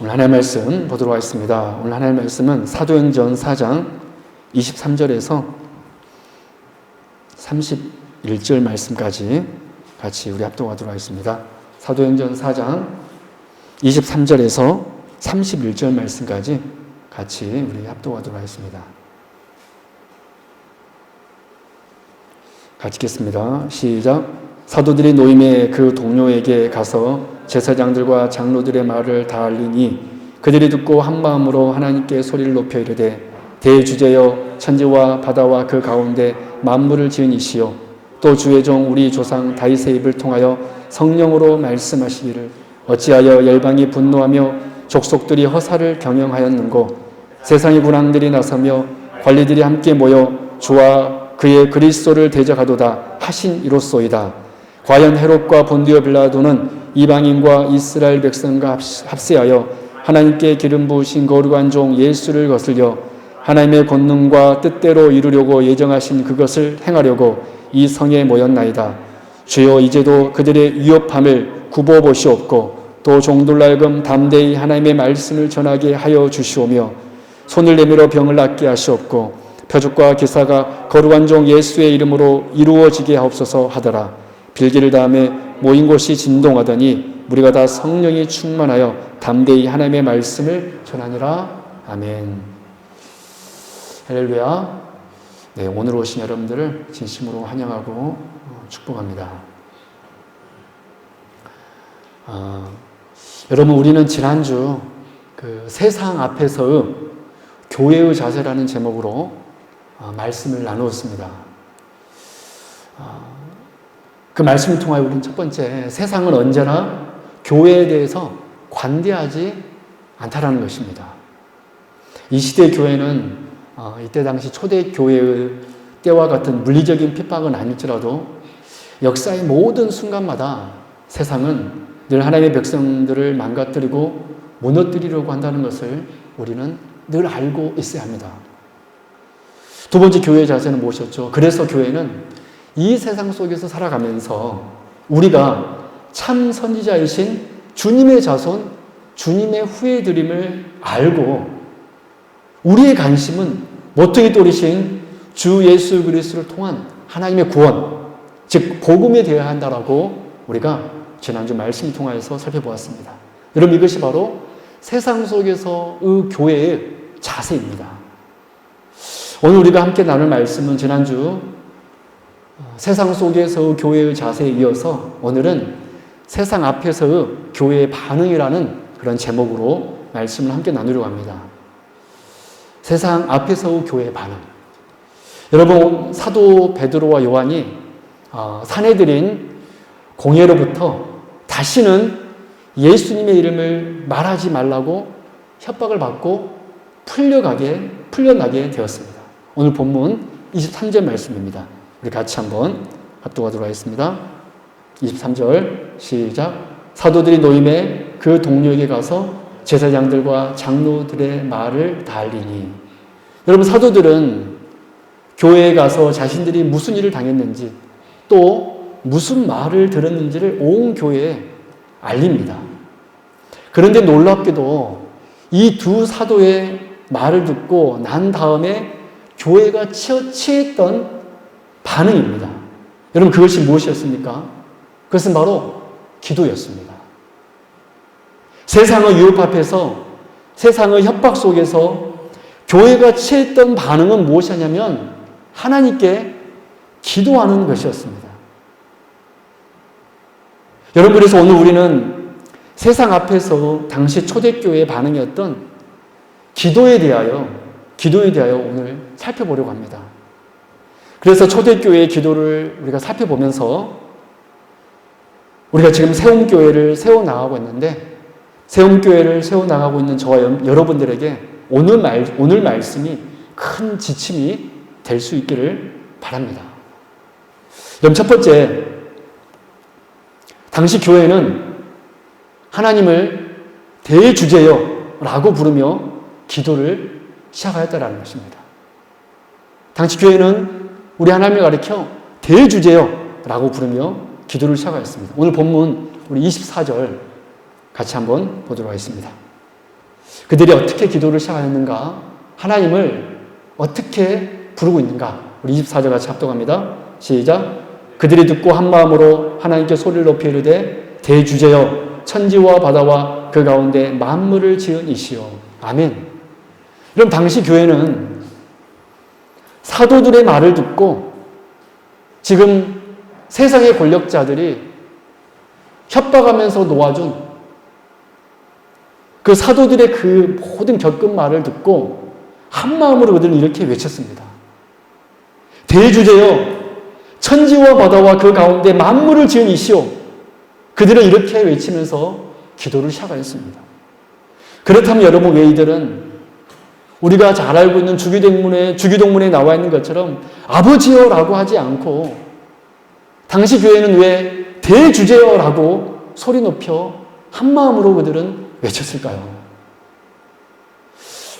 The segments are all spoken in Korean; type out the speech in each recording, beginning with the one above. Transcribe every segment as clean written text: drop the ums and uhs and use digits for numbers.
오늘 하나님의 말씀 보도록 하겠습니다. 오늘 하나님의 말씀은 사도행전 4장 23절에서 31절 말씀까지 같이 우리 합독하도록 하겠습니다. 사도행전 4장 23절에서 31절 말씀까지 같이 우리 합독하도록 하겠습니다. 같이 읽겠습니다. 시작. 사도들이 노임의 그 동료에게 가서 제사장들과 장로들의 말을 다 알리니 그들이 듣고 한마음으로 하나님께 소리를 높여 이르되 대주제여 천지와 바다와 그 가운데 만물을 지은 이시여 또 주의 종 우리 조상 다윗의 입을 통하여 성령으로 말씀하시기를 어찌하여 열방이 분노하며 족속들이 허사를 경영하였는고 세상의 군왕들이 나서며 관리들이 함께 모여 주와 그의 그리스도를 대적하도다 하신 이로소이다. 과연 헤롯과 본디오 빌라도는 이방인과 이스라엘 백성과 합세하여 하나님께 기름 부으신 거룩한 종 예수를 거슬려 하나님의 권능과 뜻대로 이루려고 예정하신 그것을 행하려고 이 성에 모였나이다. 주여 이제도 그들의 위협함을 굽어보시옵고 또 종들로 하여금 담대히 하나님의 말씀을 전하게 하여 주시오며 손을 내밀어 병을 낫게 하시옵고 표적과 기사가 거룩한 종 예수의 이름으로 이루어지게 하옵소서 하더라. 빌기를 다음에 모인 곳이 진동하더니 우리가 다 성령이 충만하여 담대히 하나님의 말씀을 전하니라. 아멘. 할렐루야. 네, 오늘 오신 여러분들을 진심으로 환영하고 축복합니다. 여러분, 우리는 지난주 그 세상 앞에서의 교회의 자세라는 제목으로 말씀을 나누었습니다. 그 말씀을 통하여 우리는 첫 번째, 세상은 언제나 교회에 대해서 관대하지 않다라는 것입니다. 이 시대의 교회는 이때 당시 초대교회의 때와 같은 물리적인 핍박은 아닐지라도 역사의 모든 순간마다 세상은 늘 하나님의 백성들을 망가뜨리고 무너뜨리려고 한다는 것을 우리는 늘 알고 있어야 합니다. 두 번째 교회의 자세는 무엇이었죠? 그래서 교회는 이 세상 속에서 살아가면서 우리가 참 선지자이신 주님의 자손, 주님의 후예들임을 알고 우리의 관심은 모퉁이 돌이신 주 예수 그리스도를 통한 하나님의 구원, 즉 복음에 되어야 한다라고 우리가 지난주 말씀을 통하여서 살펴보았습니다. 여러분, 이것이 바로 세상 속에서의 교회의 자세입니다. 오늘 우리가 함께 나눌 말씀은 지난주 세상 속에서의 교회의 자세에 이어서 오늘은 세상 앞에서의 교회의 반응이라는 그런 제목으로 말씀을 함께 나누려고 합니다. 세상 앞에서의 교회의 반응. 여러분, 사도 베드로와 요한이 산에 들인 공회로부터 다시는 예수님의 이름을 말하지 말라고 협박을 받고 풀려나게 되었습니다. 오늘 본문 23절 말씀입니다. 우리 같이 한번 합독하도록 하겠습니다. 23절 시작. 사도들이 노임에 그 동료에게 가서 제사장들과 장로들의 말을 다 알리니. 여러분, 사도들은 교회에 가서 자신들이 무슨 일을 당했는지 또 무슨 말을 들었는지를 온 교회에 알립니다. 그런데 놀랍게도 이 두 사도의 말을 듣고 난 다음에 교회가 취했던 반응입니다. 여러분, 그것이 무엇이었습니까? 그것은 바로 기도였습니다. 세상의 유혹 앞에서, 세상의 협박 속에서 교회가 취했던 반응은 무엇이냐면 하나님께 기도하는 것이었습니다. 여러분, 그래서 오늘 우리는 세상 앞에서 당시 초대교회의 반응이었던 기도에 대하여 오늘 살펴보려고 합니다. 그래서 초대교회의 기도를 우리가 살펴보면서 우리가 지금 세움교회를 세워나가고 있는데 세움교회를 세워나가고 있는 저와 여러분들에게 오늘 말씀이 큰 지침이 될 수 있기를 바랍니다. 그럼 첫 번째, 당시 교회는 하나님을 대주제여 라고 부르며 기도를 시작하였다는 것입니다. 당시 교회는 우리 하나님을 가리켜 대주제여 라고 부르며 기도를 시작하였습니다. 오늘 본문 우리 24절 같이 한번 보도록 하겠습니다. 그들이 어떻게 기도를 시작하였는가? 하나님을 어떻게 부르고 있는가? 우리 24절 같이 합독합니다. 시작. 그들이 듣고 한 마음으로 하나님께 소리를 높이 이르되 대주제여 천지와 바다와 그 가운데 만물을 지은 이시여. 아멘. 그럼 당시 교회는 사도들의 말을 듣고 지금 세상의 권력자들이 협박하면서 놓아준 그 사도들의 그 모든 겪은 말을 듣고 한 마음으로 그들은 이렇게 외쳤습니다. 대주제여 천지와 바다와 그 가운데 만물을 지은 이시오. 그들은 이렇게 외치면서 기도를 시작하였습니다. 그렇다면 여러분, 왜 이들은 우리가 잘 알고 있는 주기도문에 나와 있는 것처럼 아버지여라고 하지 않고 당시 교회는 왜 대주제여라고 소리 높여 한 마음으로 그들은 외쳤을까요?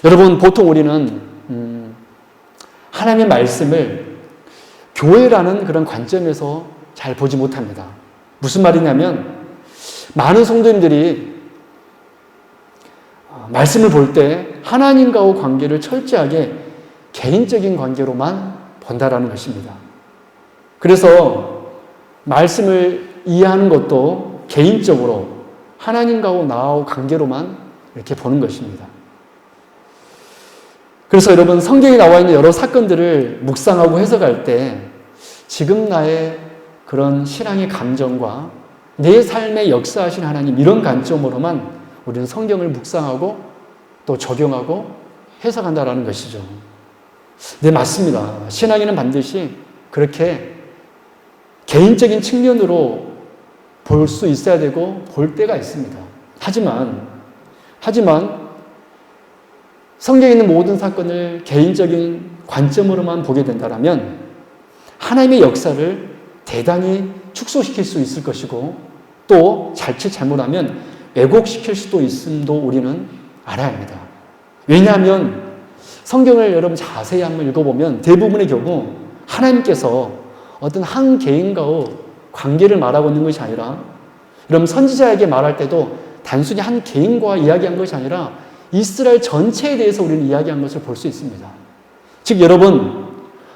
여러분, 보통 우리는 하나님의 말씀을 교회라는 그런 관점에서 잘 보지 못합니다. 무슨 말이냐면 많은 성도님들이 말씀을 볼 때 하나님과의 관계를 철저하게 개인적인 관계로만 본다라는 것입니다. 그래서 말씀을 이해하는 것도 개인적으로 하나님과의 나와의 관계로만 이렇게 보는 것입니다. 그래서 여러분, 성경에 나와 있는 여러 사건들을 묵상하고 해석할 때 지금 나의 그런 신앙의 감정과 내 삶에 역사하신 하나님, 이런 관점으로만 우리는 성경을 묵상하고 또 적용하고 해석한다라는 것이죠. 네, 맞습니다. 신앙에는 반드시 그렇게 개인적인 측면으로 볼 수 있어야 되고 볼 때가 있습니다. 하지만 성경에 있는 모든 사건을 개인적인 관점으로만 보게 된다면 하나님의 역사를 대단히 축소시킬 수 있을 것이고 또 자칫 잘못하면 왜곡시킬 수도 있음도 우리는 알아야 합니다. 왜냐하면 성경을 여러분 자세히 한번 읽어보면 대부분의 경우 하나님께서 어떤 한 개인과의 관계를 말하고 있는 것이 아니라, 여러분 선지자에게 말할 때도 단순히 한 개인과 이야기한 것이 아니라 이스라엘 전체에 대해서 우리는 이야기한 것을 볼 수 있습니다. 즉 여러분,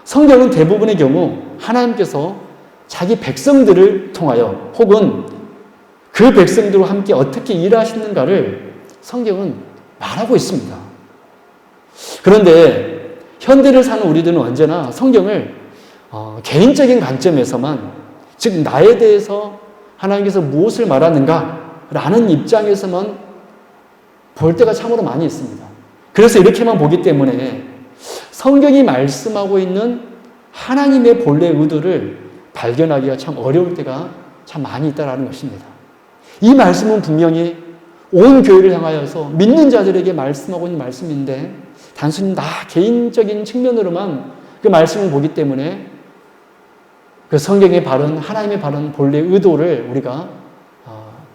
성경은 대부분의 경우 하나님께서 자기 백성들을 통하여 혹은 그 백성들과 함께 어떻게 일하시는가를 성경은 말하고 있습니다. 그런데 현대를 사는 우리들은 언제나 성경을 개인적인 관점에서만, 즉 나에 대해서 하나님께서 무엇을 말하는가 라는 입장에서만 볼 때가 참으로 많이 있습니다. 그래서 이렇게만 보기 때문에 성경이 말씀하고 있는 하나님의 본래 의도를 발견하기가 참 어려울 때가 참 많이 있다는 것입니다. 이 말씀은 분명히 온 교회를 향하여서 믿는 자들에게 말씀하고 있는 말씀인데 단순히 나 개인적인 측면으로만 그 말씀을 보기 때문에 그 성경의 바른, 하나님의 바른 본래 의도를 우리가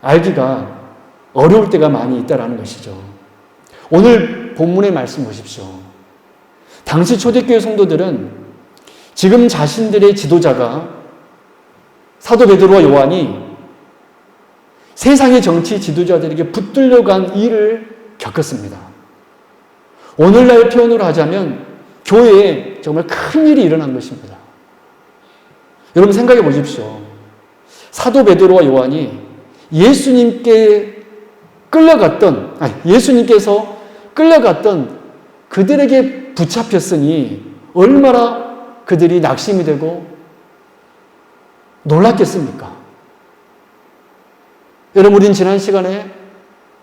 알기가 어려울 때가 많이 있다는 것이죠. 오늘 본문의 말씀 보십시오. 당시 초대교회 성도들은 지금 자신들의 지도자가 사도 베드로와 요한이 세상의 정치 지도자들에게 붙들려간 일을 겪었습니다. 오늘날 표현으로 하자면 교회에 정말 큰 일이 일어난 것입니다. 여러분 생각해 보십시오. 사도 베드로와 요한이 예수님께서 끌려갔던 그들에게 붙잡혔으니 얼마나 그들이 낙심이 되고 놀랐겠습니까? 여러분, 우리는 지난 시간에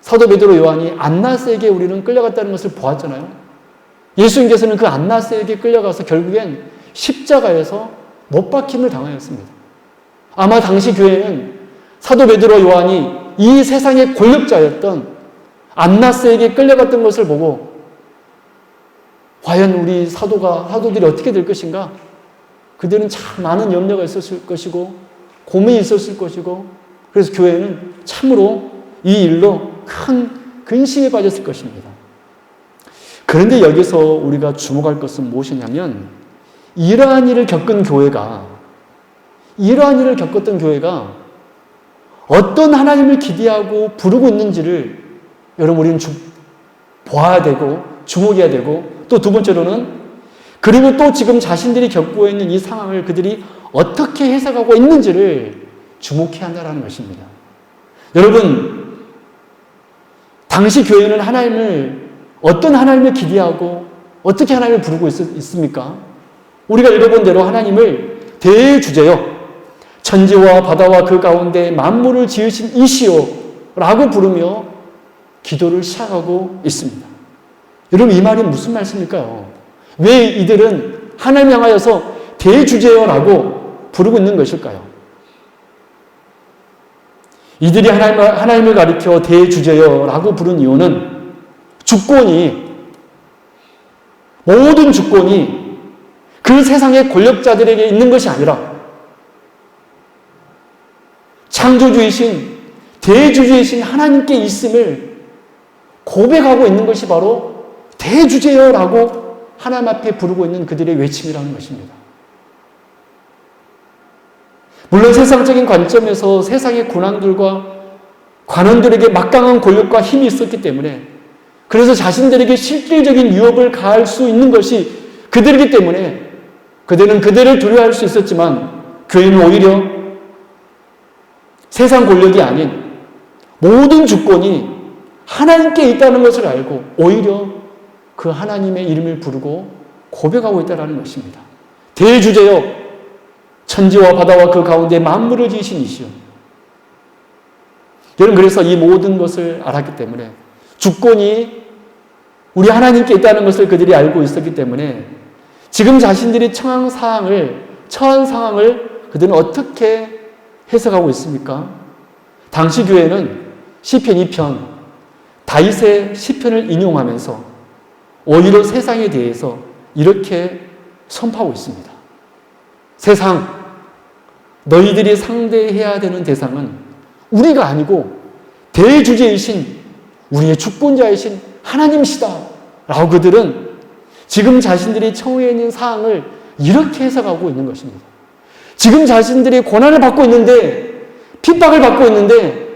사도 베드로 요한이 안나스에게 우리는 끌려갔다는 것을 보았잖아요. 예수님께서는 그 안나스에게 끌려가서 결국엔 십자가에서 못 박힘을 당하였습니다. 아마 당시 교회는 사도 베드로 요한이 이 세상의 권력자였던 안나스에게 끌려갔던 것을 보고 과연 우리 사도들이 어떻게 될 것인가? 그들은 참 많은 염려가 있었을 것이고 고민이 있었을 것이고 그래서 교회는 참으로 이 일로 큰 근심에 빠졌을 것입니다. 그런데 여기서 우리가 주목할 것은 무엇이냐면 이러한 일을 겪었던 교회가 어떤 하나님을 기대하고 부르고 있는지를 여러분 우리는 보아야 되고 주목해야 되고, 또 두 번째로는 그리고 또 지금 자신들이 겪고 있는 이 상황을 그들이 어떻게 해석하고 있는지를 주목해야 한다는 것입니다. 여러분, 당시 교회는 어떤 하나님을 기대하고 어떻게 하나님을 부르고 있습니까? 우리가 읽어본 대로 하나님을 대주제요, 천지와 바다와 그 가운데 만물을 지으신 이시오 라고 부르며 기도를 시작하고 있습니다. 여러분, 이 말이 무슨 말씀일까요? 왜 이들은 하나님 향하여서 대주제요 라고 부르고 있는 것일까요? 이들이 하나님을 가리켜 대주제요 라고 부른 이유는 모든 주권이 그 세상의 권력자들에게 있는 것이 아니라 창조주이신 대주주이신 하나님께 있음을 고백하고 있는 것이 바로 대주제요라고 하나님 앞에 부르고 있는 그들의 외침이라는 것입니다. 물론 세상적인 관점에서 세상의 군왕들과 관원들에게 막강한 권력과 힘이 있었기 때문에, 그래서 자신들에게 실질적인 위협을 가할 수 있는 것이 그들이기 때문에 그들은 그들을 두려워할 수 있었지만, 교회는 오히려 세상 권력이 아닌 모든 주권이 하나님께 있다는 것을 알고 오히려 그 하나님의 이름을 부르고 고백하고 있다는 것입니다. 대주제요, 천지와 바다와 그 가운데 만물을 지으신 이시오. 여러분, 그래서 이 모든 것을 알았기 때문에, 주권이 우리 하나님께 있다는 것을 그들이 알고 있었기 때문에 지금 자신들이 처한 상황을 그들은 어떻게 해석하고 있습니까? 당시 교회는 시편 2편, 다윗의 시편을 인용하면서 오히려 세상에 대해서 이렇게 선포하고 있습니다. 세상, 너희들이 상대해야 되는 대상은 우리가 아니고 대주제이신 우리의 주권자이신 하나님이시다 라고 그들은 지금 자신들이 처해 있는 상황을 이렇게 해석하고 있는 것입니다. 지금 자신들이 고난을 받고 있는데, 핍박을 받고 있는데,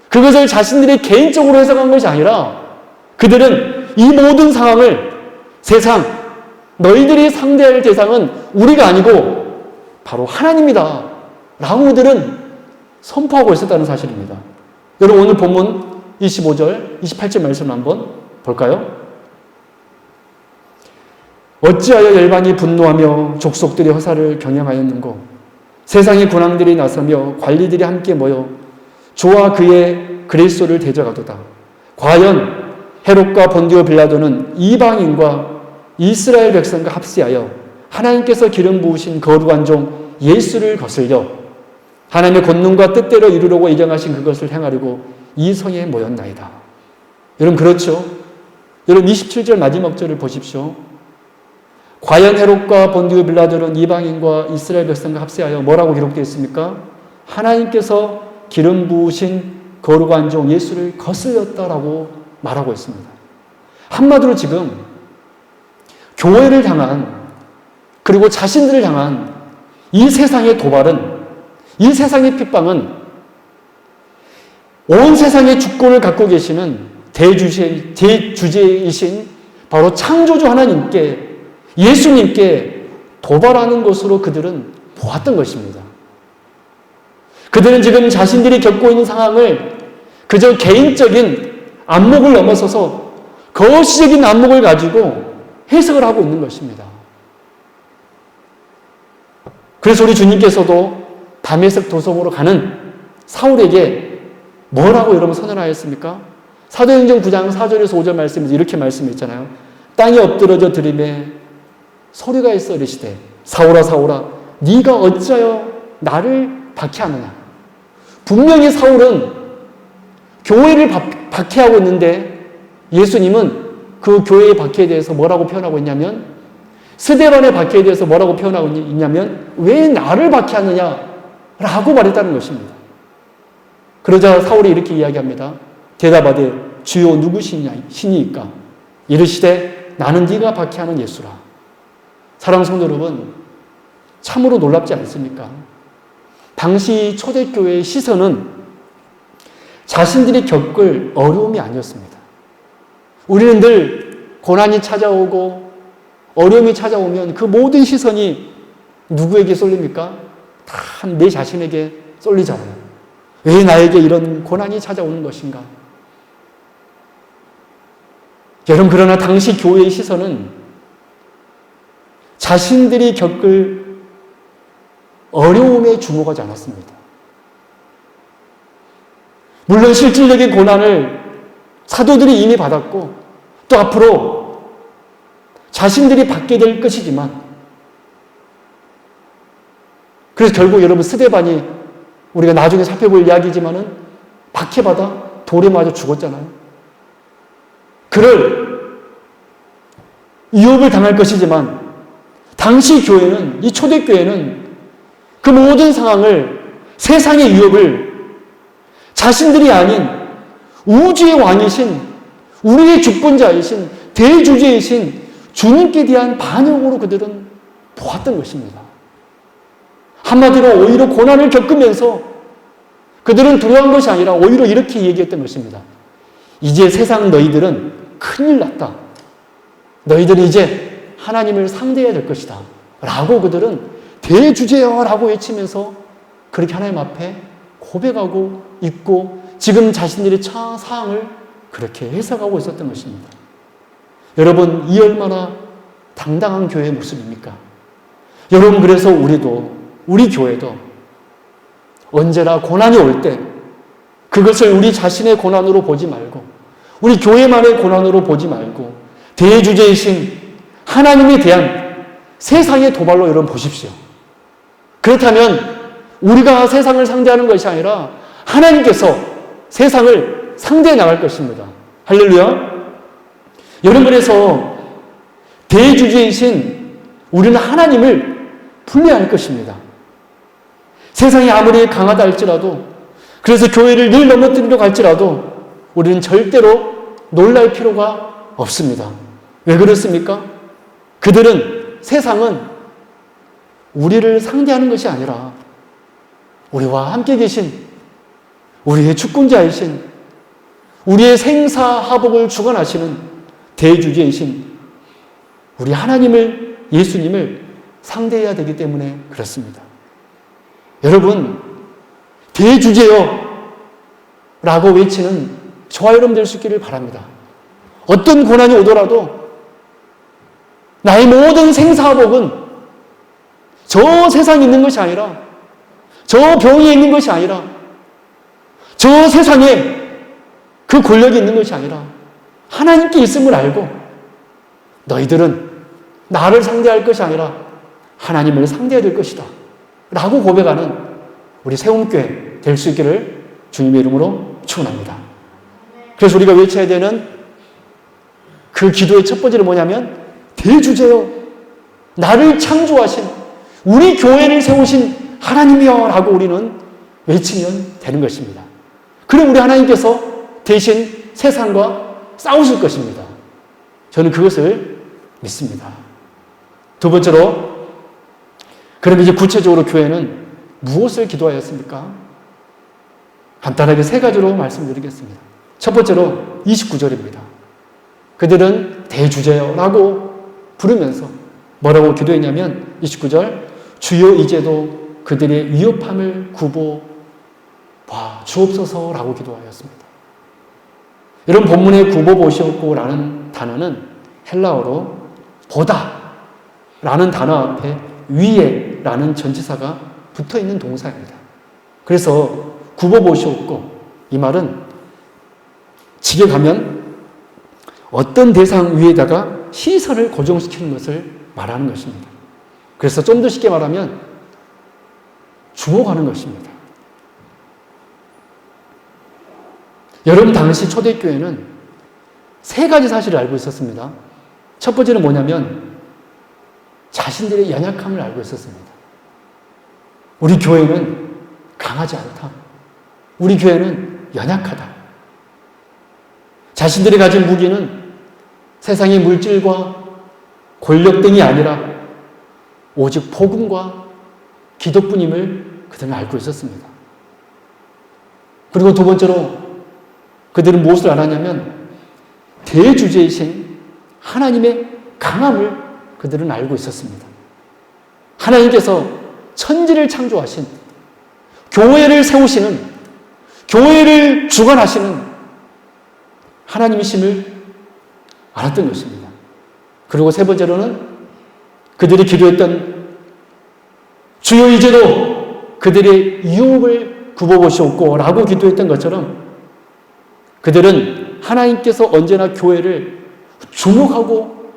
그것을 자신들이 개인적으로 해석한 것이 아니라 그들은 이 모든 상황을 세상, 너희들이 상대할 대상은 우리가 아니고 바로 하나님이다 라고 그들은 선포하고 있었다는 사실입니다. 여러분, 오늘 본문 25절, 28절 말씀을 한번 볼까요? 어찌하여 열방이 분노하며 족속들이 허사를 경영하였는고, 세상의 군왕들이 나서며 관리들이 함께 모여 주와 그의 그리스도를 대적하도다. 과연 헤롯과 본디오 빌라도는 이방인과 이스라엘 백성과 합세하여 하나님께서 기름 부으신 거룩한 종 예수를 거슬려 하나님의 권능과 뜻대로 이루려고 예정하신 그것을 행하려고 이 성에 모였나이다. 여러분, 그렇죠? 여러분, 27절 마지막 절을 보십시오. 과연 헤롯과 본디오 빌라도는 이방인과 이스라엘 백성과 합세하여 뭐라고 기록되어 있습니까? 하나님께서 기름 부으신 거룩한 종 예수를 거슬렸다라고 말하고 있습니다. 한마디로 지금 교회를 향한, 그리고 자신들을 향한 이 세상의 도발은, 이 세상의 핍박은 온 세상의 주권을 갖고 계시는 대주제이신 바로 창조주 하나님께, 예수님께 도발하는 것으로 그들은 보았던 것입니다. 그들은 지금 자신들이 겪고 있는 상황을 그저 개인적인 안목을 넘어서서 거시적인 안목을 가지고 해석을 하고 있는 것입니다. 그래서 우리 주님께서도 다메섹 도성으로 가는 사울에게 뭐라고 여러분 선언하였습니까? 사도행전 9장 4절에서 5절 말씀에서 이렇게 말씀했잖아요. 땅에 엎드러져 들음에 소리가 있어 이르시되 사울아 사울아 네가 어찌하여 나를 박해하느냐. 분명히 사울은 교회를 박해하고 있는데 예수님은 그 교회의 박해에 대해서 뭐라고 표현하고 있냐면, 스데반의 박해에 대해서 뭐라고 표현하고 있냐면 왜 나를 박해하느냐 라고 말했다는 것입니다. 그러자 사울이 이렇게 이야기합니다. 대답하되 주여 누구시니까? 이르시되 나는 네가 박해하는 예수라. 사랑하는 성도 여러분, 참으로 놀랍지 않습니까? 당시 초대교회의 시선은 자신들이 겪을 어려움이 아니었습니다. 우리는 늘 고난이 찾아오고 어려움이 찾아오면 그 모든 시선이 누구에게 쏠립니까? 다 내 자신에게 쏠리잖아요. 왜 나에게 이런 고난이 찾아오는 것인가? 여러분, 그러나 당시 교회의 시선은 자신들이 겪을 어려움에 주목하지 않았습니다. 물론 실질적인 고난을 사도들이 이미 받았고 또 앞으로 자신들이 받게 될 것이지만, 그래서 결국 여러분 스데반이 우리가 나중에 살펴볼 이야기지만은 박해받아 돌에 맞아 죽었잖아요. 그를 위협을 당할 것이지만 당시 교회는, 이 초대교회는 그 모든 상황을, 세상의 위협을 자신들이 아닌 우주의 왕이신, 우리의 주권자이신, 대주제이신 주님께 대한 반역으로 그들은 보았던 것입니다. 한마디로 오히려 고난을 겪으면서 그들은 두려운 것이 아니라 오히려 이렇게 얘기했던 것입니다. 이제 세상 너희들은 큰일 났다. 너희들은 이제 하나님을 상대해야 될 것이다. 라고 그들은 대주제여 라고 외치면서 그렇게 하나님 앞에 고백하고 있고 지금 자신들의 사항을 그렇게 해석하고 있었던 것입니다. 여러분, 이 얼마나 당당한 교회의 모습입니까? 여러분, 그래서 우리 교회도 언제나 고난이 올 때 그것을 우리 자신의 고난으로 보지 말고, 우리 교회만의 고난으로 보지 말고 대주제이신 하나님에 대한 세상의 도발로 여러분 보십시오. 그렇다면 우리가 세상을 상대하는 것이 아니라 하나님께서 세상을 상대해 나갈 것입니다. 할렐루야. 여러분, 그래서 대주제이신 우리는 하나님을 불리할 것입니다. 세상이 아무리 강하다 할지라도, 그래서 교회를 늘 넘어뜨리려고 할지라도 우리는 절대로 놀랄 필요가 없습니다. 왜 그렇습니까? 세상은 우리를 상대하는 것이 아니라 우리와 함께 계신 우리의 주권자이신, 우리의 생사하복을 주관하시는 대주제이신 우리 하나님을, 예수님을 상대해야 되기 때문에 그렇습니다. 여러분, 대주제여 라고 외치는 저와 여러분 될 수 있기를 바랍니다. 어떤 고난이 오더라도 나의 모든 생사복은 저 세상에 있는 것이 아니라, 저 병이 있는 것이 아니라, 저 세상에 그 권력이 있는 것이 아니라 하나님께 있음을 알고 너희들은 나를 상대할 것이 아니라 하나님을 상대해야 될 것이다 라고 고백하는 우리 세움교회 될 수 있기를 주님의 이름으로 축원합니다. 그래서 우리가 외쳐야 되는 그 기도의 첫 번째는 뭐냐면, 대주제여, 나를 창조하신, 우리 교회를 세우신 하나님이여 라고 우리는 외치면 되는 것입니다. 그럼 우리 하나님께서 대신 세상과 싸우실 것입니다. 저는 그것을 믿습니다. 두 번째로, 그럼 이제 구체적으로 교회는 무엇을 기도하였습니까? 간단하게 세 가지로 말씀드리겠습니다. 첫 번째로 29절입니다. 그들은 대주제여라고 부르면서 뭐라고 기도했냐면 29절, 주여 이제도 그들의 위협함을 굽어 봐 주옵소서라고 기도하였습니다. 이런 본문에 굽어 보시옵고라는 단어는 헬라어로 보다 라는 단어 앞에 위에 라는 전치사가 붙어 있는 동사입니다. 그래서 굽어 보시옵고, 이 말은 직에 가면 어떤 대상 위에다가 시선을 고정시키는 것을 말하는 것입니다. 그래서 좀 더 쉽게 말하면 주목하는 것입니다. 여러분, 당시 초대교회는 세 가지 사실을 알고 있었습니다. 첫 번째는 뭐냐면 자신들의 연약함을 알고 있었습니다. 우리 교회는 강하지 않다. 우리 교회는 연약하다. 자신들이 가진 무기는 세상의 물질과 권력 등이 아니라 오직 복음과 기도뿐임을 그들은 알고 있었습니다. 그리고 두 번째로 그들은 무엇을 알았냐면 대주제이신 하나님의 강함을 그들은 알고 있었습니다. 하나님께서 천지를 창조하신, 교회를 세우시는, 교회를 주관하시는 하나님이심을 알았던 것입니다. 그리고 세 번째로는 그들이 기도했던 주여 이제도 그들의 유혹을 굽어보시옵고 라고 기도했던 것처럼 그들은 하나님께서 언제나 교회를 주목하고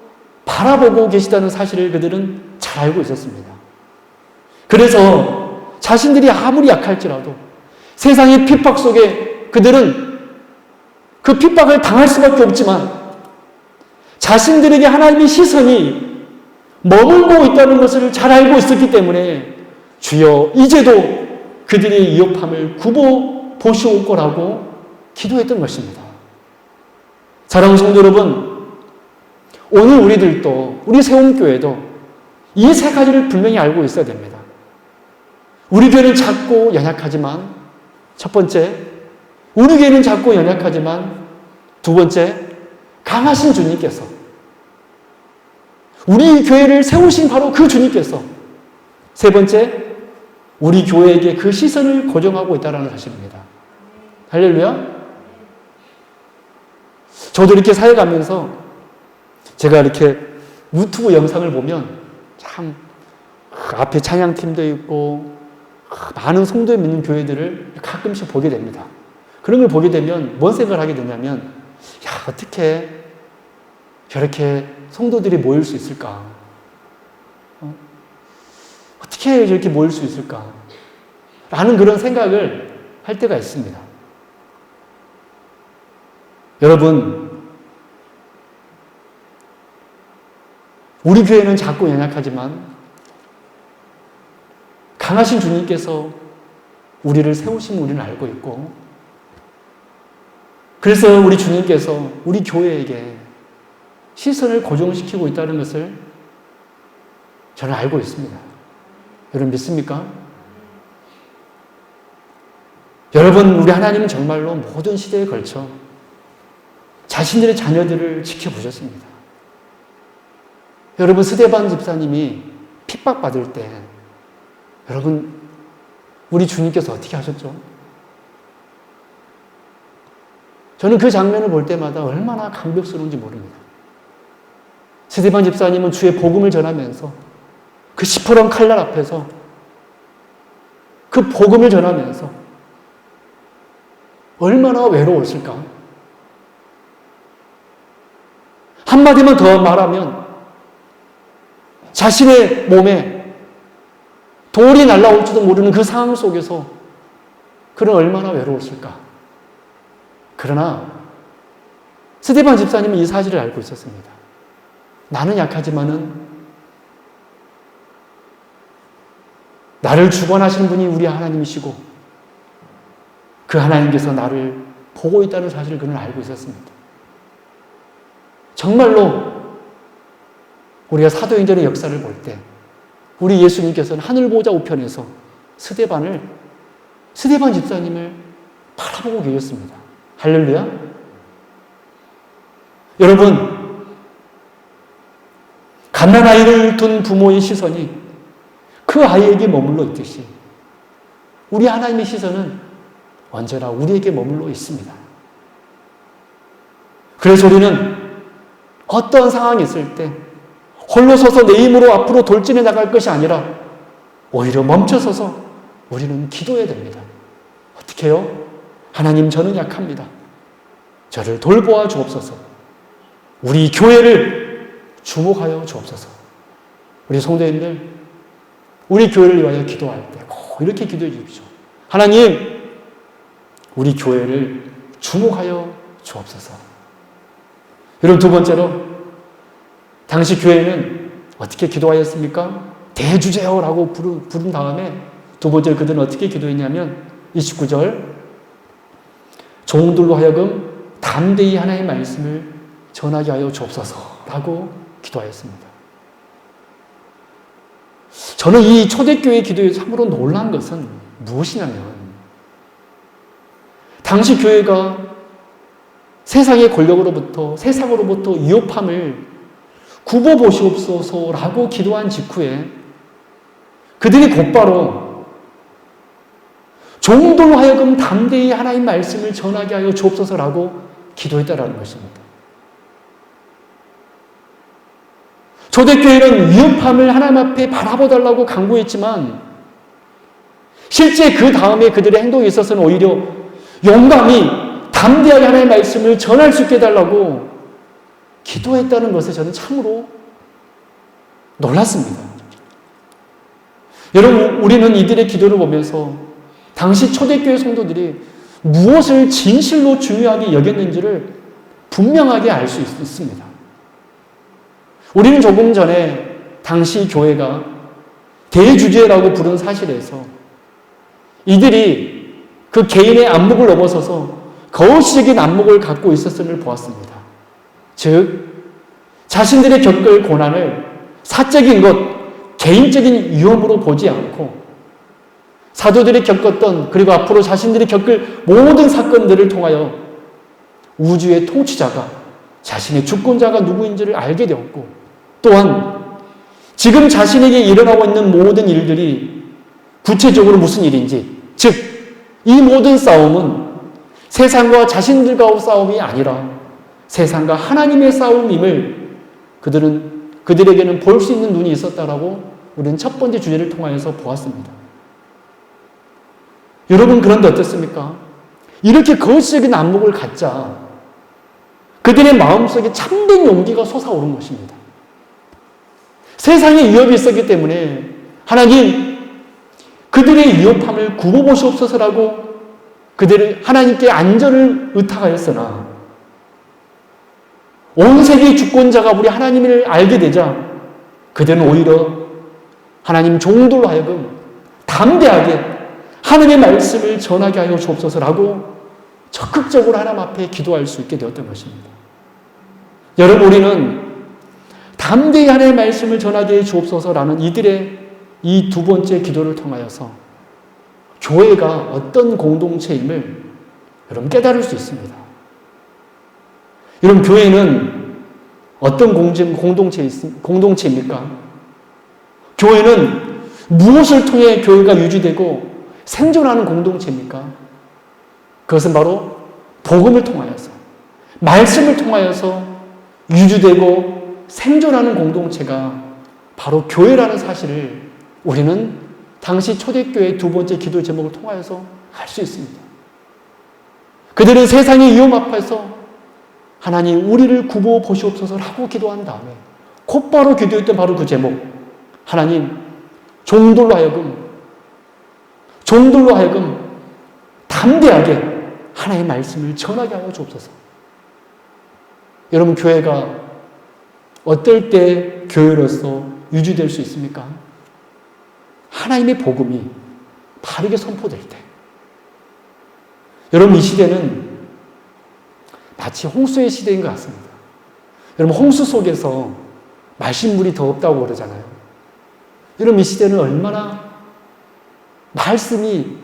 바라보고 계시다는 사실을 그들은 잘 알고 있었습니다. 그래서 자신들이 아무리 약할지라도 세상의 핍박 속에 그들은 그 핍박을 당할 수밖에 없지만 자신들에게 하나님의 시선이 머물고 있다는 것을 잘 알고 있었기 때문에 주여 이제도 그들의 위협함을 굽어 보시옵고라고 기도했던 것입니다. 사랑하는 성도 여러분, 오늘 우리들도, 우리 세움교회도 이 세 가지를 분명히 알고 있어야 됩니다. 우리 교회는 작고 연약하지만, 첫 번째, 우리 교회는 작고 연약하지만, 두 번째, 강하신 주님께서, 우리 교회를 세우신 바로 그 주님께서, 세 번째, 우리 교회에게 그 시선을 고정하고 있다는 사실입니다. 할렐루야. 저도 이렇게 살아가면서 제가 이렇게 유튜브 영상을 보면 참 앞에 찬양팀도 있고 많은 성도에 믿는 교회들을 가끔씩 보게 됩니다. 그런 걸 보게 되면 뭔 생각을 하게 되냐면, 야, 어떻게 저렇게 성도들이 모일 수 있을까? 어떻게 이렇게 모일 수 있을까? 라는 그런 생각을 할 때가 있습니다. 여러분, 우리 교회는 작고 연약하지만 강하신 주님께서 우리를 세우신 우리는 알고 있고, 그래서 우리 주님께서 우리 교회에게 시선을 고정시키고 있다는 것을 저는 알고 있습니다. 여러분 믿습니까? 여러분, 우리 하나님은 정말로 모든 시대에 걸쳐 자신들의 자녀들을 지켜보셨습니다. 여러분, 스데반 집사님이 핍박받을 때 여러분, 우리 주님께서 어떻게 하셨죠? 저는 그 장면을 볼 때마다 얼마나 감격스러운지 모릅니다. 스데반 집사님은 주의 복음을 전하면서 그 시퍼런 칼날 앞에서 그 복음을 전하면서 얼마나 외로웠을까? 한마디만 더 말하면 자신의 몸에 돌이 날아올지도 모르는 그 상황 속에서 그는 얼마나 외로웠을까? 그러나 스데반 집사님은 이 사실을 알고 있었습니다. 나는 약하지만은 나를 주관하시는 분이 우리 하나님이시고 그 하나님께서 나를 보고 있다는 사실을 그는 알고 있었습니다. 정말로 우리가 사도행전의 역사를 볼 때 우리 예수님께서는 하늘보좌 우편에서 스데반 집사님을 바라보고 계셨습니다. 할렐루야. 여러분, 갓난아이를 둔 부모의 시선이 그 아이에게 머물러 있듯이 우리 하나님의 시선은 언제나 우리에게 머물러 있습니다. 그래서 우리는 어떤 상황이 있을 때 홀로 서서 내 힘으로 앞으로 돌진해 나갈 것이 아니라 오히려 멈춰서서 우리는 기도해야 됩니다. 어떻게 해요? 하나님, 저는 약합니다. 저를 돌보아 주옵소서. 우리 교회를 주목하여 주옵소서. 우리 성도님들, 우리 교회를 위하여 기도할 때 꼭 이렇게 기도해 주십시오. 하나님, 우리 교회를 주목하여 주옵소서. 여러분, 두 번째로 당시 교회는 어떻게 기도하였습니까? 대주제어라고 부른 다음에 두 번째로 그들은 어떻게 기도했냐면 29절, 종들로 하여금 담대히 하나님의 말씀을 전하게 하여 주옵소서라고 기도하였습니다. 저는 이 초대교회 기도에 참으로 놀란 것은 무엇이냐면 당시 교회가 세상의 권력으로부터, 세상으로부터 위협함을 굽어보시옵소서라고 기도한 직후에 그들이 곧바로 종들로 하여금 담대히 하나님 말씀을 전하게 하여 주옵소서라고 기도했다라는 것입니다. 초대교회는 위협함을 하나님 앞에 바라봐달라고 간구했지만 실제 그 다음에 그들의 행동에 있어서는 오히려 용감히 담대하게 하나님의 말씀을 전할 수 있게 해달라고 기도했다는 것에 저는 참으로 놀랐습니다. 여러분, 우리는 이들의 기도를 보면서 당시 초대교회 성도들이 무엇을 진실로 중요하게 여겼는지를 분명하게 알 수 있습니다. 우리는 조금 전에 당시 교회가 대주제라고 부른 사실에서 이들이 그 개인의 안목을 넘어서서 거시적인 안목을 갖고 있었음을 보았습니다. 즉, 자신들이 겪을 고난을 사적인 것, 개인적인 위험으로 보지 않고 사도들이 겪었던 그리고 앞으로 자신들이 겪을 모든 사건들을 통하여 우주의 통치자가 자신의 주권자가 누구인지를 알게 되었고 또한 지금 자신에게 일어나고 있는 모든 일들이 구체적으로 무슨 일인지 즉 이 모든 싸움은 세상과 자신들과의 싸움이 아니라 세상과 하나님의 싸움임을 그들에게는 볼 수 있는 눈이 있었다라고 우리는 첫 번째 주제를 통하여서 보았습니다. 여러분, 그런데 어떻습니까? 이렇게 거시적인 안목을 갖자 그들의 마음속에 참된 용기가 솟아오른 것입니다. 세상에 위협이 있었기 때문에 하나님 그들의 위협함을 굽어보시옵소서라고 그들을 하나님께 안전을 의탁하였으나 온 세계의 주권자가 우리 하나님을 알게 되자 그들은 오히려 하나님 종들로 하여금 담대하게 하나님의 말씀을 전하게 하여 주옵소서라고 적극적으로 하나님 앞에 기도할 수 있게 되었던 것입니다. 여러분, 우리는 담대히 하나님의 말씀을 전하게 해 주옵소서라는 이들의 이 두 번째 기도를 통하여서 교회가 어떤 공동체임을 여러분 깨달을 수 있습니다. 여러분, 교회는 어떤 공동체입니까? 교회는 무엇을 통해 교회가 유지되고 생존하는 공동체입니까? 그것은 바로 복음을 통하여서, 말씀을 통하여서 유지되고 생존하는 공동체가 바로 교회라는 사실을 우리는 당시 초대교회의 두 번째 기도 제목을 통하여서 알 수 있습니다. 그들은 세상의 위험 앞에서 하나님 우리를 구보 보시옵소서라고 기도한 다음에 곧바로 기도했던 바로 그 제목, 하나님 종들로 하여금 담대하게 하나님의 말씀을 전하게 하여 주옵소서. 여러분, 교회가 어떨 때 교회로서 유지될 수 있습니까? 하나님의 복음이 바르게 선포될 때. 여러분, 이 시대는 마치 홍수의 시대인 것 같습니다. 여러분, 홍수 속에서 말씀물이 더 없다고 그러잖아요. 여러분, 이 시대는 말씀이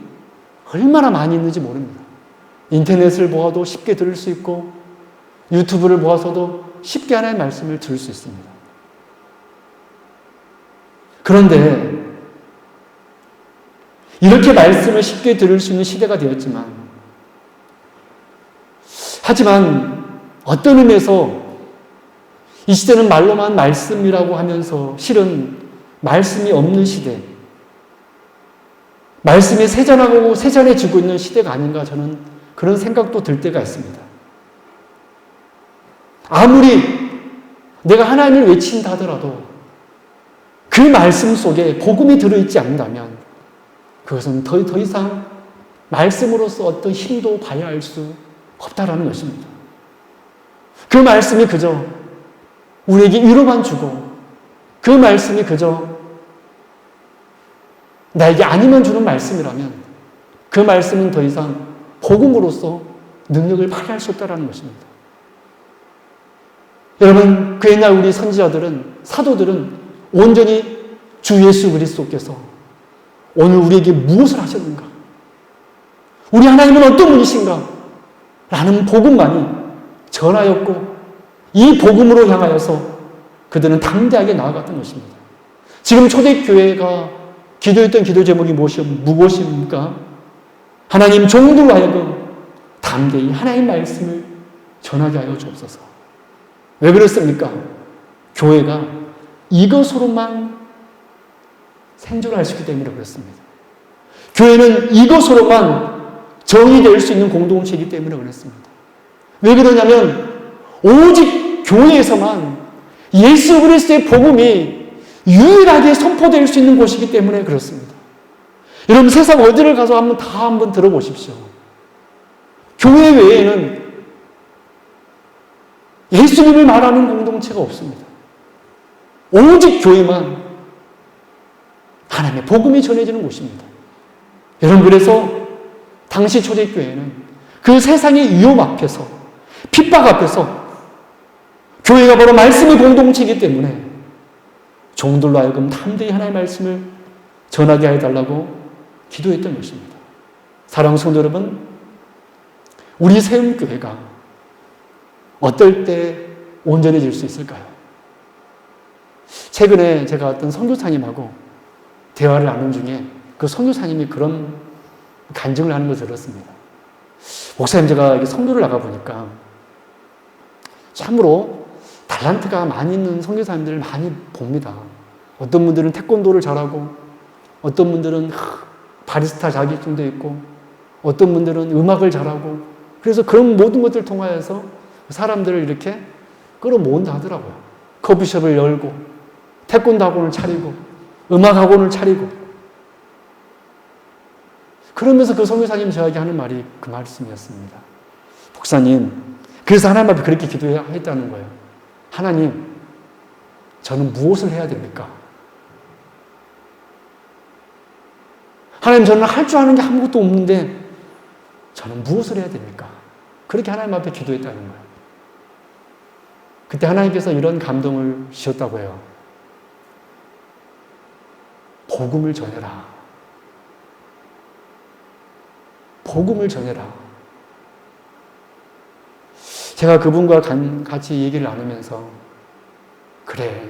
얼마나 많이 있는지 모릅니다. 인터넷을 보아도 쉽게 들을 수 있고 유튜브를 보아서도 쉽게 하나님의 말씀을 들을 수 있습니다. 그런데 이렇게 말씀을 쉽게 들을 수 있는 시대가 하지만 어떤 의미에서 이 시대는 말로만 말씀이라고 하면서 실은 말씀이 없는 시대, 말씀이 세잔해지고 있는 시대가 아닌가, 저는 그런 생각도 들 때가 있습니다. 아무리 내가 하나님을 외친다 하더라도 그 말씀 속에 복음이 들어있지 않는다면 그것은 더 이상 말씀으로서 어떤 힘도 발휘할 수 없다라는 것입니다. 그 말씀이 그저 우리에게 위로만 주고 그 말씀이 그저 나에게 아니면 주는 말씀이라면 그 말씀은 더 이상 복음으로서 능력을 발휘할 수 없다라는 것입니다. 여러분, 그 옛날 우리 선지자들은, 사도들은 온전히 주 예수 그리스도께서 오늘 우리에게 무엇을 하셨는가? 우리 하나님은 어떤 분이신가? 라는 복음만이 전하였고 이 복음으로 향하여서 그들은 담대하게 나아갔던 것입니다. 지금 초대교회가 기도했던 기도 제목이 무엇입니까? 하나님 종들로 하여금 담대히 하나님의 말씀을 전하게 하여 주옵소서. 왜 그렇습니까? 교회가 이것으로만 생존할 수 있기 때문에 그렇습니다. 교회는 이것으로만 정의될 수 있는 공동체이기 때문에 그렇습니다. 왜 그러냐면 오직 교회에서만 예수 그리스도의 복음이 유일하게 선포될 수 있는 곳이기 때문에 그렇습니다. 여러분 세상 어디를 가서 한번 들어보십시오. 교회 외에는 예수님을 말하는 공동체가 없습니다. 오직 교회만 하나님의 복음이 전해지는 곳입니다. 여러분 그래서 당시 초대교회는 그 세상의 위험 앞에서 핍박 앞에서 교회가 바로 말씀의 공동체이기 때문에 종들로 하여금 담대히 하나님의 말씀을 전하게 해달라고 기도했던 것입니다. 사랑하는 성도 여러분, 우리 세움교회가 어떨 때 온전해질 수 있을까요? 최근에 제가 어떤 선교사님하고 대화를 나눈 중에 그 선교사님이 그런 간증을 하는 것을 들었습니다. 목사님, 제가 선교를 나가보니까 참으로 달란트가 많이 있는 선교사님들을 많이 봅니다. 어떤 분들은 태권도를 잘하고 어떤 분들은 바리스타 자격증도 있고 어떤 분들은 음악을 잘하고 그래서 그런 모든 것들을 통하여서 사람들을 이렇게 끌어모은다 하더라고요. 커피숍을 열고 태권도 학원을 차리고 음악 학원을 차리고 그러면서 그 선교사님 저에게 하는 말이 그 말씀이었습니다. 목사님, 그래서 하나님 앞에 그렇게 기도했다는 거예요. 하나님, 저는 무엇을 해야 됩니까? 하나님, 저는 할 줄 아는 게 아무것도 없는데 저는 무엇을 해야 됩니까? 그렇게 하나님 앞에 기도했다는 거예요. 그때 하나님께서 이런 감동을 주셨다고 해요. 복음을 전해라. 복음을 전해라. 제가 그분과 같이 얘기를 나누면서 그래,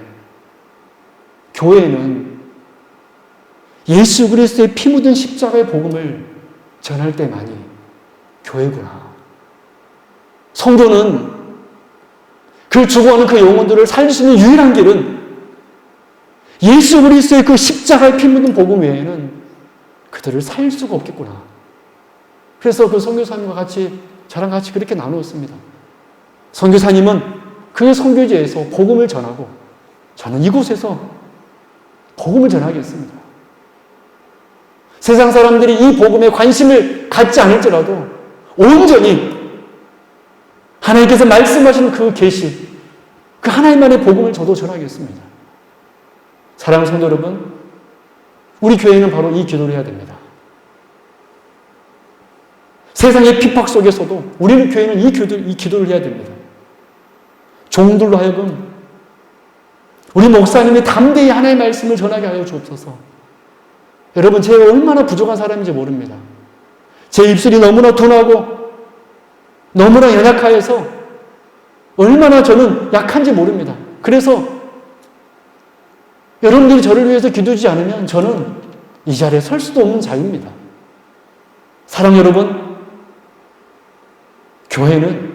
교회는 예수 그리스도의 피 묻은 십자가의 복음을 전할 때만이 교회구나. 성도는 그 죽어가는 그 영혼들을 살릴 수 있는 유일한 길은 예수 그리스도의 그 십자가의 피 묻은 복음 외에는 그들을 살릴 수가 없겠구나. 그래서 그 선교사님과 같이 저랑 같이 그렇게 나누었습니다. 선교사님은 그 선교지에서 복음을 전하고 저는 이곳에서 복음을 전하겠습니다. 세상 사람들이 이 복음에 관심을 갖지 않을지라도 온전히 하나님께서 말씀하신 그 계시, 그 하나님만의 복음을 저도 전하겠습니다. 사랑하는 성도 여러분, 우리 교회는 바로 이 기도를 해야 됩니다. 세상의 핍박 속에서도 우리는 교회는 이 기도를 해야 됩니다. 종들로 하여금 우리 목사님이 담대히 하나님의 말씀을 전하게 하여 주옵소서. 여러분, 제가 얼마나 부족한 사람인지 모릅니다. 제 입술이 너무나 둔하고 너무나 연약하여서 얼마나 저는 약한지 모릅니다. 그래서 여러분들이 저를 위해서 기도하지 않으면 저는 이 자리에 설 수도 없는 자입니다. 사랑 여러분, 교회는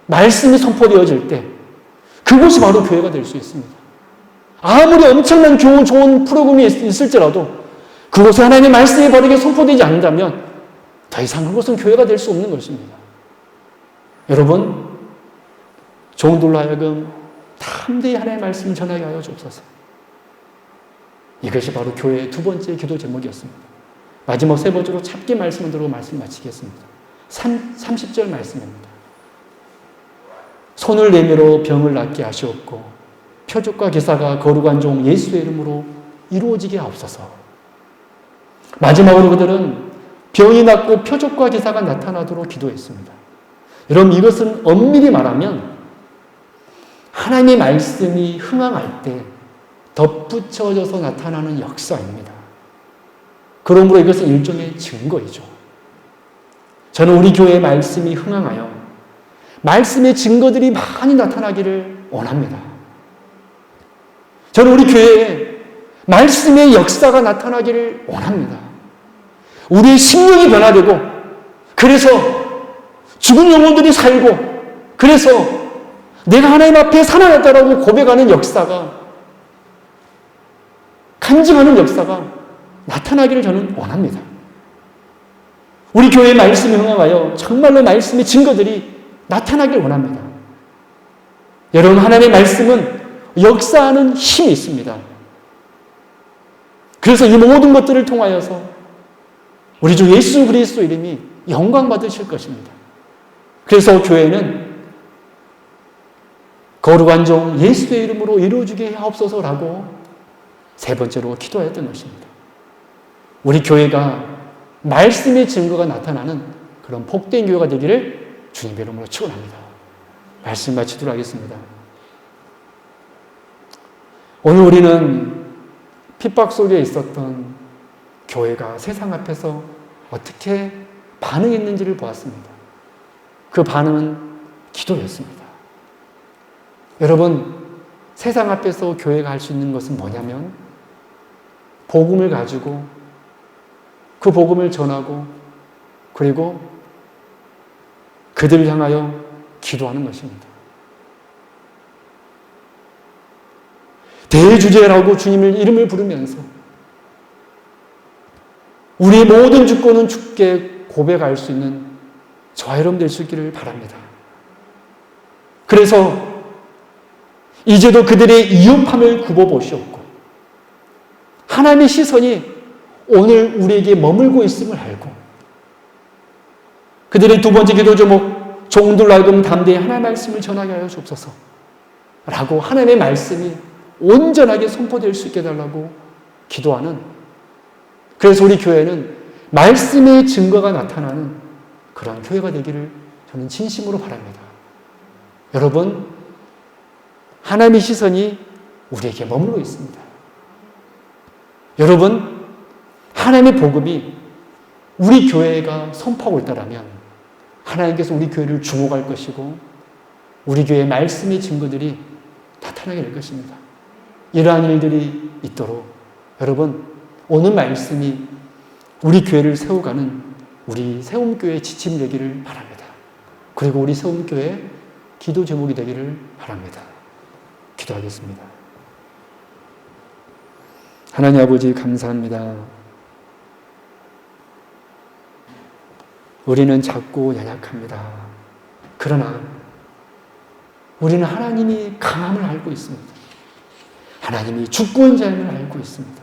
말씀이 선포되어질 때 그것이 바로 교회가 될 수 있습니다. 아무리 엄청난 좋은 프로그램이 있을지라도 그곳에 하나님의 말씀이 바르게 선포되지 않는다면 더 이상 그것은 교회가 될 수 없는 것입니다. 여러분, 종들로 하여금 담대히 하나님의 말씀을 전하게 하여 주옵소서. 이것이 바로 교회의 두 번째 기도 제목이었습니다. 마지막 세 번째로 짧게 말씀을 들고 말씀 마치겠습니다. 30절 말씀입니다. 손을 내밀어 병을 낫게 하시옵고 표적과 기사가 거룩한 종 예수의 이름으로 이루어지게 하옵소서. 마지막으로 그들은 병이 낫고 표적과 기사가 나타나도록 기도했습니다. 여러분, 이것은 엄밀히 말하면 하나님의 말씀이 흥황할 때 덧붙여져서 나타나는 역사입니다. 그러므로 이것은 일종의 증거이죠. 저는 우리 교회의 말씀이 흥황하여 말씀의 증거들이 많이 나타나기를 원합니다. 저는 우리 교회에 말씀의 역사가 나타나기를 원합니다. 우리의 심령이 변화되고, 그래서 죽은 영혼들이 살고, 그래서 내가 하나님 앞에 살아났다라고 고백하는 역사가, 간증하는 역사가 나타나기를 저는 원합니다. 우리 교회의 말씀에 흥하여 정말로 말씀의 증거들이 나타나길 원합니다. 여러분, 하나님의 말씀은 역사하는 힘이 있습니다. 그래서 이 모든 것들을 통하여서 우리 주 예수 그리스도 이름이 영광 받으실 것입니다. 그래서 교회는 거룩한 종 예수의 이름으로 이루어지게 하옵소서라고 세 번째로 기도했던 것입니다. 우리 교회가 말씀의 증거가 나타나는 그런 복된 교회가 되기를 주님의 이름으로 축원합니다. 말씀 마치도록 하겠습니다. 오늘 우리는 핍박 속에 있었던 교회가 세상 앞에서 어떻게 반응했는지를 보았습니다. 그 반응은 기도였습니다. 여러분, 세상 앞에서 교회가 할 수 있는 것은 뭐냐면 복음을 가지고 그 복음을 전하고 그리고 그들을 향하여 기도하는 것입니다. 대주제라고 주님의 이름을 부르면서 우리의 모든 주권은 주께 고백할 수 있는 저와 여러분 될 수 있기를 바랍니다. 그래서 이제도 그들의 이웃함을 굽어보시옵고 하나님의 시선이 오늘 우리에게 머물고 있음을 알고 그들의 두 번째 기도 제목, 종들로 하여금 담대히 하나님의 말씀을 전하게 하여 주옵소서 라고 하나님의 말씀이 온전하게 선포될 수 있게 해달라고 기도하는, 그래서 우리 교회는 말씀의 증거가 나타나는 그러한 교회가 되기를 저는 진심으로 바랍니다. 여러분, 하나님의 시선이 우리에게 머물러 있습니다. 여러분, 하나님의 복음이 우리 교회가 선포하고 있다면 하나님께서 우리 교회를 주목할 것이고 우리 교회의 말씀의 증거들이 나타나게 될 것입니다. 이러한 일들이 있도록 여러분, 오늘 말씀이 우리 교회를 세워가는 우리 세움교회의 지침이 되기를 바랍니다. 그리고 우리 세움교회의 기도 제목이 되기를 바랍니다. 기도하겠습니다. 하나님 아버지, 감사합니다. 우리는 작고 연약합니다. 그러나 우리는 하나님이 강함을 알고 있습니다. 하나님이 주권자임을 알고 있습니다.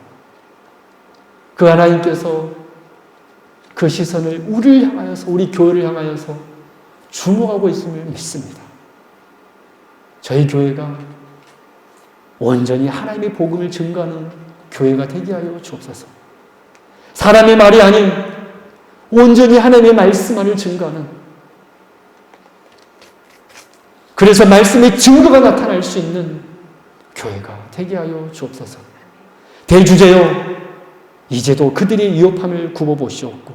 그 하나님께서 그 시선을 우리를 향하여서, 우리 교회를 향하여서 주목하고 있음을 믿습니다. 저희 교회가 온전히 하나님의 복음을 증거하는 교회가 되게 하여 주옵소서. 사람의 말이 아닌 온전히 하나님의 말씀만을 증거하는, 그래서 말씀의 증거가 나타날 수 있는 교회가 되게 하여 주옵소서. 대주제여, 이제도 그들의 위협함을 굽어보시옵고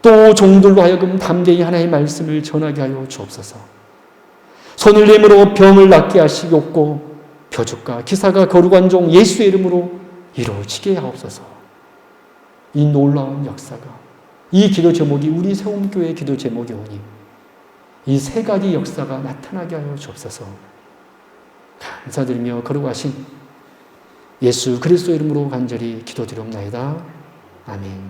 또 종들로 하여금 담대히 하나님의 말씀을 전하게 하여 주옵소서. 손을 내밀어 병을 낫게 하시옵고 표적과 기사가 거룩한 종 예수의 이름으로 이루어지게 하옵소서. 이 놀라운 역사가, 이 기도 제목이 우리 세움교회의 기도 제목이 오니 이 세 가지 역사가 나타나게 하여 주옵소서. 감사드리며 거룩하신 예수 그리스도 이름으로 간절히 기도드리옵나이다. 아멘.